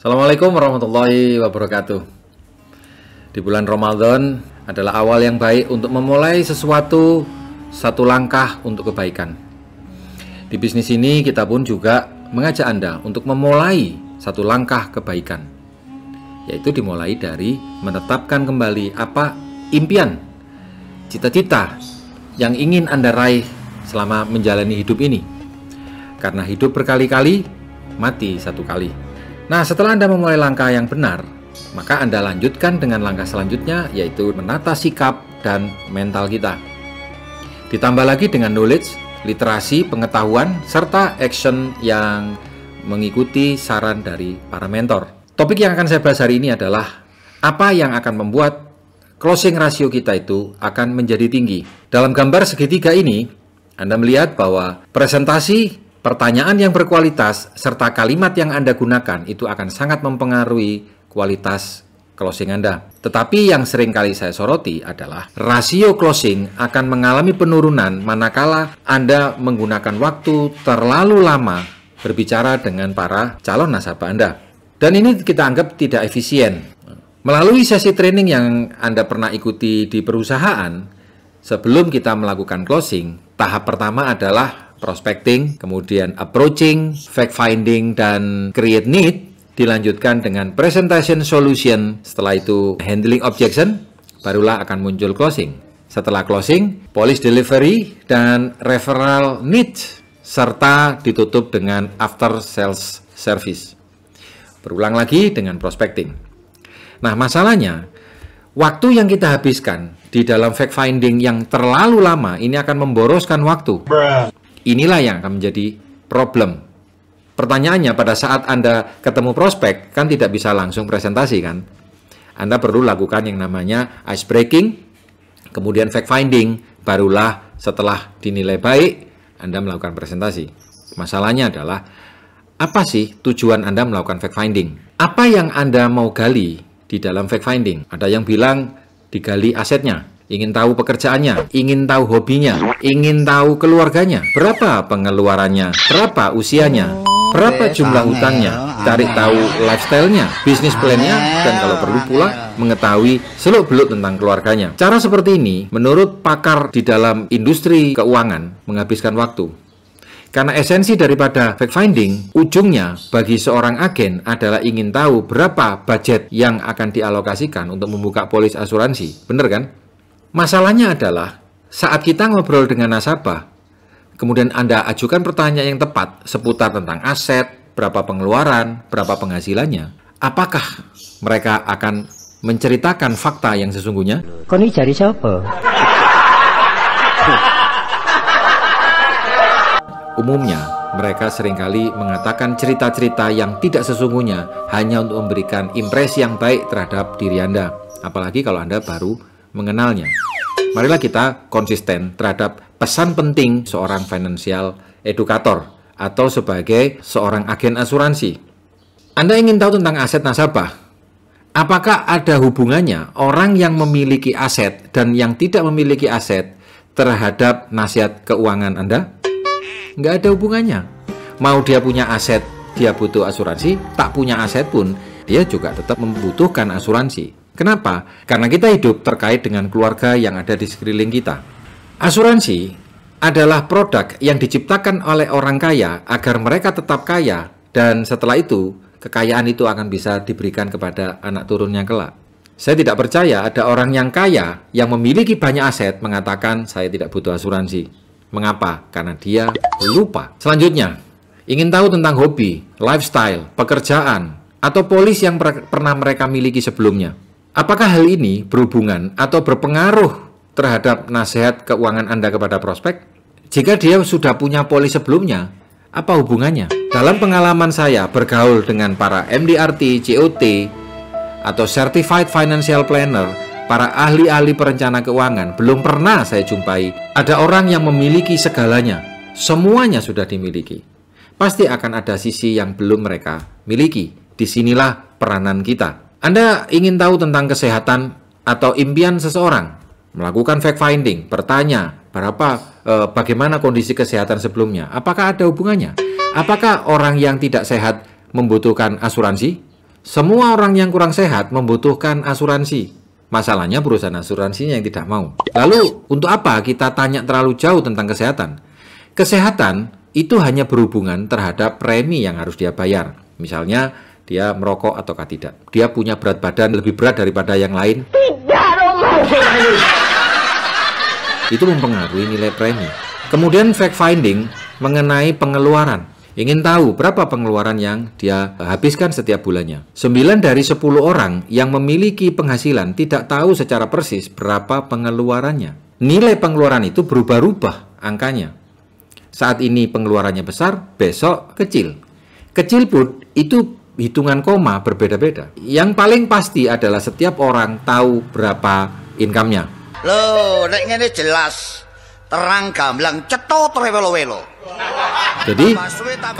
Assalamualaikum warahmatullahi wabarakatuh. Di bulan Ramadan adalah awal yang baik untuk memulai sesuatu, satu langkah untuk kebaikan. Di bisnis ini kita pun juga mengajak Anda untuk memulai satu langkah kebaikan, yaitu dimulai dari menetapkan kembali apa impian, cita-cita yang ingin Anda raih selama menjalani hidup ini. Karena hidup berkali-kali, mati satu kali. Nah, setelah Anda memulai langkah yang benar, maka Anda lanjutkan dengan langkah selanjutnya, yaitu menata sikap dan mental kita. Ditambah lagi dengan knowledge, literasi, pengetahuan, serta action yang mengikuti saran dari para mentor. Topik yang akan saya bahas hari ini adalah apa yang akan membuat closing rasio kita itu akan menjadi tinggi. Dalam gambar segitiga ini, Anda melihat bahwa presentasi, pertanyaan yang berkualitas, serta kalimat yang Anda gunakan itu akan sangat mempengaruhi kualitas closing Anda. Tetapi yang sering kali saya soroti adalah rasio closing akan mengalami penurunan manakala Anda menggunakan waktu terlalu lama berbicara dengan para calon nasabah Anda. Dan ini kita anggap tidak efisien. Melalui sesi training yang Anda pernah ikuti di perusahaan, sebelum kita melakukan closing, tahap pertama adalah prospecting, kemudian approaching, fact finding, dan create need. Dilanjutkan dengan presentation solution. Setelah itu handling objection, barulah akan muncul closing. Setelah closing, polish delivery dan referral need, serta ditutup dengan after sales service. Berulang lagi dengan prospecting. Nah, masalahnya waktu yang kita habiskan di dalam fact finding yang terlalu lama ini akan memboroskan waktu. Inilah yang akan menjadi problem. Pertanyaannya, pada saat Anda ketemu prospek, kan tidak bisa langsung presentasi kan? Anda perlu lakukan yang namanya ice breaking, kemudian fact finding, barulah setelah dinilai baik, Anda melakukan presentasi. Masalahnya adalah, apa sih tujuan Anda melakukan fact finding? Apa yang Anda mau gali di dalam fact finding? Ada yang bilang digali asetnya, ingin tahu pekerjaannya, ingin tahu hobinya, ingin tahu keluarganya, berapa pengeluarannya, berapa usianya, berapa jumlah hutangnya, cari tahu lifestyle-nya, bisnis plan-nya, dan kalau perlu pula mengetahui seluk-beluk tentang keluarganya. Cara seperti ini, menurut pakar di dalam industri keuangan, menghabiskan waktu. Karena esensi daripada fact finding, ujungnya bagi seorang agen adalah ingin tahu berapa budget yang akan dialokasikan untuk membuka polis asuransi. Bener kan? Masalahnya adalah saat kita ngobrol dengan nasabah, kemudian Anda ajukan pertanyaan yang tepat seputar tentang aset, berapa pengeluaran, berapa penghasilannya, apakah mereka akan menceritakan fakta yang sesungguhnya? Kon iki jari sapa? Umumnya, mereka seringkali mengatakan cerita-cerita yang tidak sesungguhnya hanya untuk memberikan impresi yang baik terhadap diri Anda, apalagi kalau Anda baru mengenalnya. Marilah kita konsisten terhadap pesan penting seorang financial educator atau sebagai seorang agen asuransi. Anda ingin tahu tentang aset nasabah? Apakah ada hubungannya orang yang memiliki aset dan yang tidak memiliki aset terhadap nasihat keuangan Anda? Nggak ada hubungannya. Mau dia punya aset, dia butuh asuransi, tak punya aset pun, dia juga tetap membutuhkan asuransi. Kenapa? Karena kita hidup terkait dengan keluarga yang ada di sekeliling kita. Asuransi adalah produk yang diciptakan oleh orang kaya agar mereka tetap kaya, dan setelah itu, kekayaan itu akan bisa diberikan kepada anak turunnya kelak. Saya tidak percaya ada orang yang kaya yang memiliki banyak aset mengatakan saya tidak butuh asuransi. Mengapa? Karena dia lupa. Selanjutnya, ingin tahu tentang hobi, lifestyle, pekerjaan, atau polis yang pernah mereka miliki sebelumnya. Apakah hal ini berhubungan atau berpengaruh terhadap nasihat keuangan Anda kepada prospek? Jika dia sudah punya polis sebelumnya, apa hubungannya? Dalam pengalaman saya bergaul dengan para MDRT, COT, atau Certified Financial Planner, para ahli-ahli perencana keuangan, belum pernah saya jumpai ada orang yang memiliki segalanya. Semuanya sudah dimiliki. Pasti akan ada sisi yang belum mereka miliki. Disinilah peranan kita. Anda ingin tahu tentang kesehatan atau impian seseorang, melakukan fact finding, bertanya bagaimana kondisi kesehatan sebelumnya, apakah ada hubungannya? Apakah orang yang tidak sehat membutuhkan asuransi? Semua orang yang kurang sehat membutuhkan asuransi. Masalahnya perusahaan asuransinya yang tidak mau. Lalu, untuk apa kita tanya terlalu jauh tentang kesehatan? Kesehatan itu hanya berhubungan terhadap premi yang harus dia bayar. Misalnya, dia merokok ataukah tidak. Dia punya berat badan lebih berat daripada yang lain. Tidak, itu mempengaruhi nilai premi. Kemudian fact finding mengenai pengeluaran. Ingin tahu berapa pengeluaran yang dia habiskan setiap bulannya. 9 dari 10 orang yang memiliki penghasilan tidak tahu secara persis berapa pengeluarannya. Nilai pengeluaran itu berubah-ubah angkanya. Saat ini pengeluarannya besar, besok kecil. Kecil pun itu hitungan koma berbeda-beda. Yang paling pasti adalah setiap orang tahu berapa income-nya. Loh, nek ngene jelas terang gamblang cetot welo-welo. Jadi,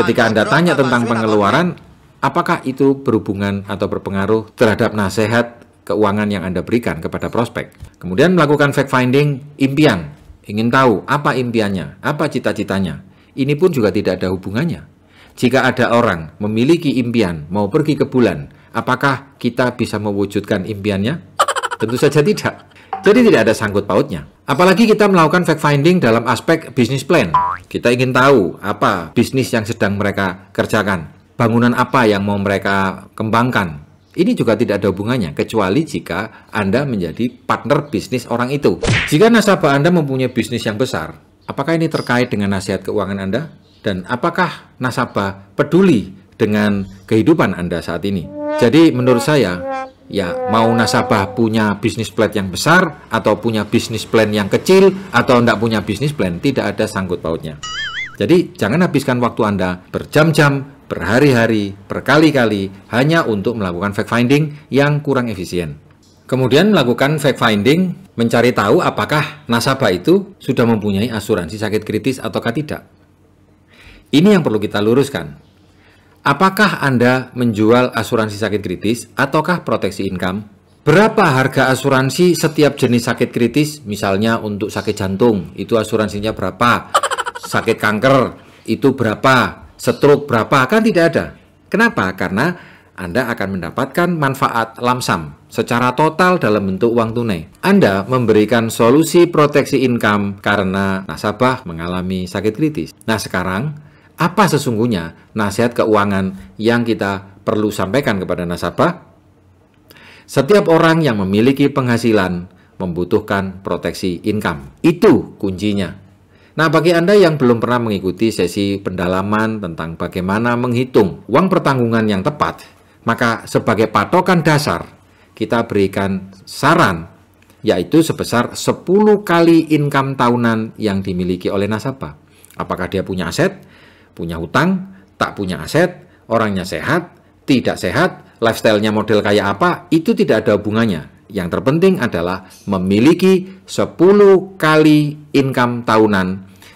ketika Anda tanya tentang pengeluaran, apakah itu berhubungan atau berpengaruh terhadap nasihat keuangan yang Anda berikan kepada prospek? Kemudian melakukan fact finding impian. Ingin tahu apa impiannya, apa cita-citanya. Ini pun juga tidak ada hubungannya. Jika ada orang memiliki impian mau pergi ke bulan, apakah kita bisa mewujudkan impiannya? Tentu saja tidak. Jadi tidak ada sangkut pautnya. Apalagi kita melakukan fact finding dalam aspek bisnis plan. Kita ingin tahu apa bisnis yang sedang mereka kerjakan. Bangunan apa yang mau mereka kembangkan. Ini juga tidak ada hubungannya, kecuali jika Anda menjadi partner bisnis orang itu. Jika nasabah Anda mempunyai bisnis yang besar, apakah ini terkait dengan nasihat keuangan Anda? Dan apakah nasabah peduli dengan kehidupan Anda saat ini? Jadi menurut saya, ya mau nasabah punya bisnis plan yang besar atau punya bisnis plan yang kecil atau tidak punya bisnis plan, tidak ada sangkut pautnya. Jadi jangan habiskan waktu Anda berjam-jam, berhari-hari, berkali-kali hanya untuk melakukan fact finding yang kurang efisien. Kemudian melakukan fact finding, mencari tahu apakah nasabah itu sudah mempunyai asuransi sakit kritis ataukah tidak. Ini yang perlu kita luruskan. Apakah Anda menjual asuransi sakit kritis ataukah proteksi income? Berapa harga asuransi setiap jenis sakit kritis? Misalnya untuk sakit jantung, itu asuransinya berapa? Sakit kanker, itu berapa? Stroke berapa? Kan tidak ada. Kenapa? Karena Anda akan mendapatkan manfaat lump sum secara total dalam bentuk uang tunai. Anda memberikan solusi proteksi income karena nasabah mengalami sakit kritis. Nah sekarang, apa sesungguhnya nasihat keuangan yang kita perlu sampaikan kepada nasabah? Setiap orang yang memiliki penghasilan membutuhkan proteksi income. Itu kuncinya. Nah, bagi Anda yang belum pernah mengikuti sesi pendalaman tentang bagaimana menghitung uang pertanggungan yang tepat, maka sebagai patokan dasar, kita berikan saran, yaitu sebesar 10 kali income tahunan yang dimiliki oleh nasabah. Apakah dia punya aset? Punya hutang, tak punya aset, orangnya sehat, tidak sehat, lifestyle-nya model kayak apa, itu tidak ada hubungannya. Yang terpenting adalah memiliki 10 kali income tahunan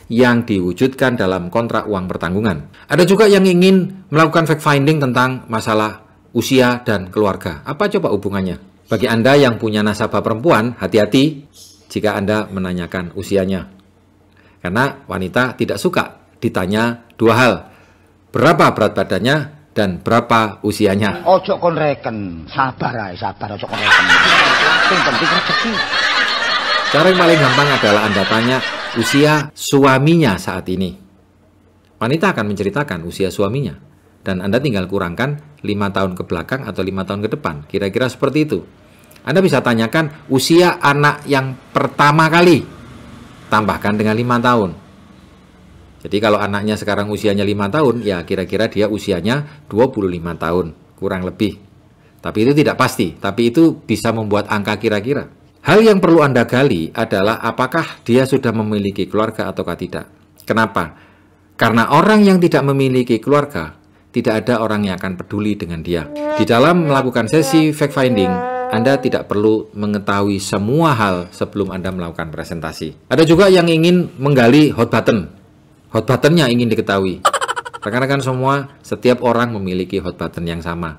yang diwujudkan dalam kontrak uang pertanggungan. Ada juga yang ingin melakukan fact finding tentang masalah usia dan keluarga. Apa coba hubungannya? Bagi Anda yang punya nasabah perempuan, hati-hati jika Anda menanyakan usianya. Karena wanita tidak suka ditanya dua hal, berapa berat badannya dan berapa usianya. Ojo kon reken, sabar ojo kon reken. Yang penting rezeki. Cara yang paling gampang adalah Anda tanya usia suaminya saat ini. Wanita akan menceritakan usia suaminya dan Anda tinggal kurangkan 5 tahun ke belakang atau 5 tahun ke depan. Kira-kira seperti itu. Anda bisa tanyakan usia anak yang pertama kali, tambahkan dengan 5 tahun. Jadi kalau anaknya sekarang usianya 5 tahun, ya kira-kira dia usianya 25 tahun, kurang lebih. Tapi itu tidak pasti, tapi itu bisa membuat angka kira-kira. Hal yang perlu Anda gali adalah apakah dia sudah memiliki keluarga ataukah tidak. Kenapa? Karena orang yang tidak memiliki keluarga, tidak ada orang yang akan peduli dengan dia. Di dalam melakukan sesi fact finding, Anda tidak perlu mengetahui semua hal sebelum Anda melakukan presentasi. Ada juga yang ingin menggali hot button. Hot buttonnya ingin diketahui. Rekan-rekan semua, setiap orang memiliki hot button yang sama.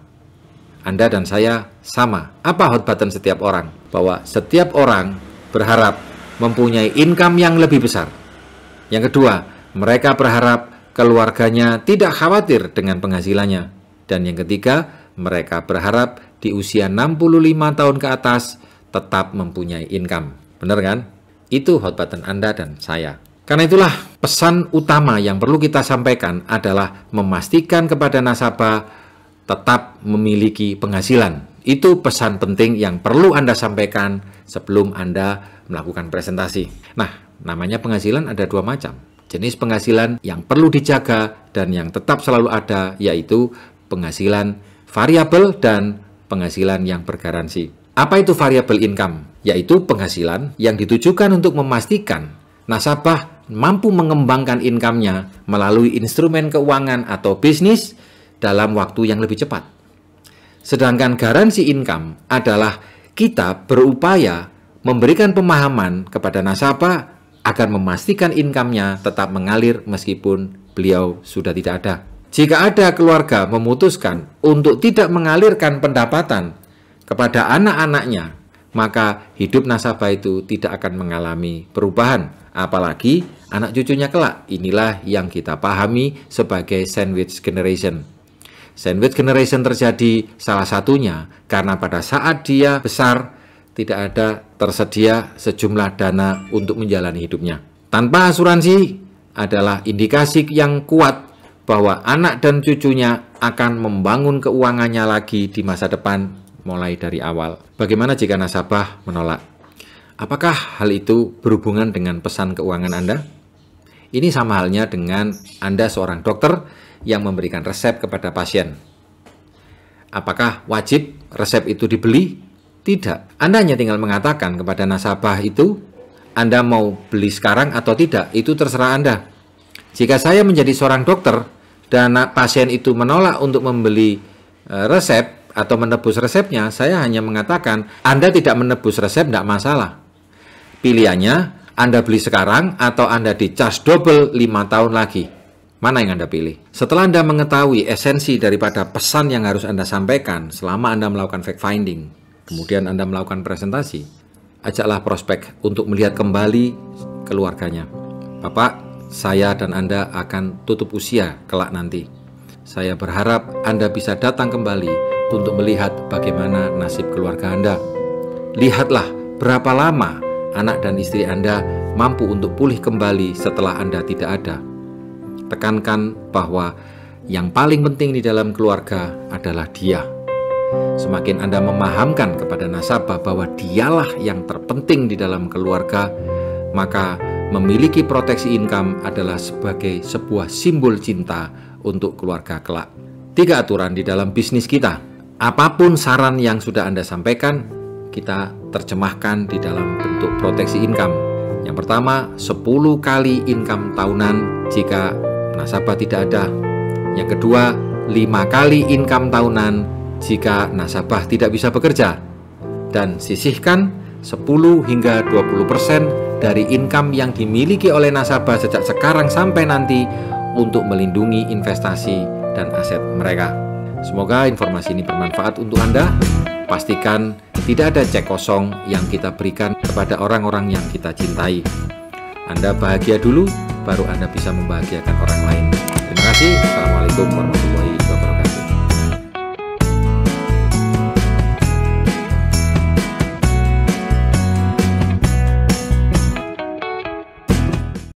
Anda dan saya sama. Apa hot button setiap orang? Bahwa setiap orang berharap mempunyai income yang lebih besar. Yang kedua, mereka berharap keluarganya tidak khawatir dengan penghasilannya. Dan yang ketiga, mereka berharap di usia 65 tahun ke atas tetap mempunyai income. Benar kan? Itu hot button Anda dan saya. Karena itulah pesan utama yang perlu kita sampaikan adalah memastikan kepada nasabah tetap memiliki penghasilan. Itu pesan penting yang perlu Anda sampaikan sebelum Anda melakukan presentasi. Nah, namanya penghasilan ada dua macam. Jenis penghasilan yang perlu dijaga dan yang tetap selalu ada, yaitu penghasilan variabel dan penghasilan yang bergaransi. Apa itu variable income? Yaitu penghasilan yang ditujukan untuk memastikan nasabah mampu mengembangkan income-nya melalui instrumen keuangan atau bisnis dalam waktu yang lebih cepat. Sedangkan garansi income adalah kita berupaya memberikan pemahaman kepada nasabah agar memastikan income-nya tetap mengalir meskipun beliau sudah tidak ada. Jika ada keluarga memutuskan untuk tidak mengalirkan pendapatan kepada anak-anaknya, maka hidup nasabah itu tidak akan mengalami perubahan, apalagi anak cucunya kelak. Inilah yang kita pahami sebagai sandwich generation. Sandwich generation terjadi salah satunya karena pada saat dia besar tidak ada tersedia sejumlah dana untuk menjalani hidupnya. Tanpa asuransi adalah indikasi yang kuat bahwa anak dan cucunya akan membangun keuangannya lagi di masa depan mulai dari awal. Bagaimana jika nasabah menolak? Apakah hal itu berhubungan dengan pesan keuangan Anda? Ini sama halnya dengan Anda seorang dokter yang memberikan resep kepada pasien. Apakah wajib resep itu dibeli? Tidak. Anda hanya tinggal mengatakan kepada nasabah itu, Anda mau beli sekarang atau tidak, itu terserah Anda. Jika saya menjadi seorang dokter dan pasien itu menolak untuk membeli resep atau menebus resepnya, saya hanya mengatakan, Anda tidak menebus resep, tidak masalah. Pilihannya, Anda beli sekarang atau Anda di-charge double 5 tahun lagi. Mana yang Anda pilih? Setelah Anda mengetahui esensi daripada pesan yang harus Anda sampaikan selama Anda melakukan fact finding, kemudian Anda melakukan presentasi, ajaklah prospek untuk melihat kembali keluarganya. Bapak, saya dan Anda akan tutup usia kelak nanti. Saya berharap Anda bisa datang kembali untuk melihat bagaimana nasib keluarga Anda. Lihatlah berapa lama anak dan istri Anda mampu untuk pulih kembali setelah Anda tidak ada. Tekankan bahwa yang paling penting di dalam keluarga adalah dia. Semakin Anda memahamkan kepada nasabah bahwa dialah yang terpenting di dalam keluarga, maka memiliki proteksi income adalah sebagai sebuah simbol cinta untuk keluarga kelak. 3 aturan di dalam bisnis kita. Apapun saran yang sudah Anda sampaikan, kita terjemahkan di dalam bentuk proteksi income. Yang pertama, 10 kali income tahunan jika nasabah tidak ada. Yang kedua, 5 kali income tahunan jika nasabah tidak bisa bekerja. Dan sisihkan 10 hingga 20% dari income yang dimiliki oleh nasabah sejak sekarang sampai nanti untuk melindungi investasi dan aset mereka. Semoga informasi ini bermanfaat untuk Anda. Pastikan tidak ada cek kosong yang kita berikan kepada orang-orang yang kita cintai. Anda bahagia dulu, baru Anda bisa membahagiakan orang lain. Terima kasih. Assalamualaikum warahmatullahi wabarakatuh.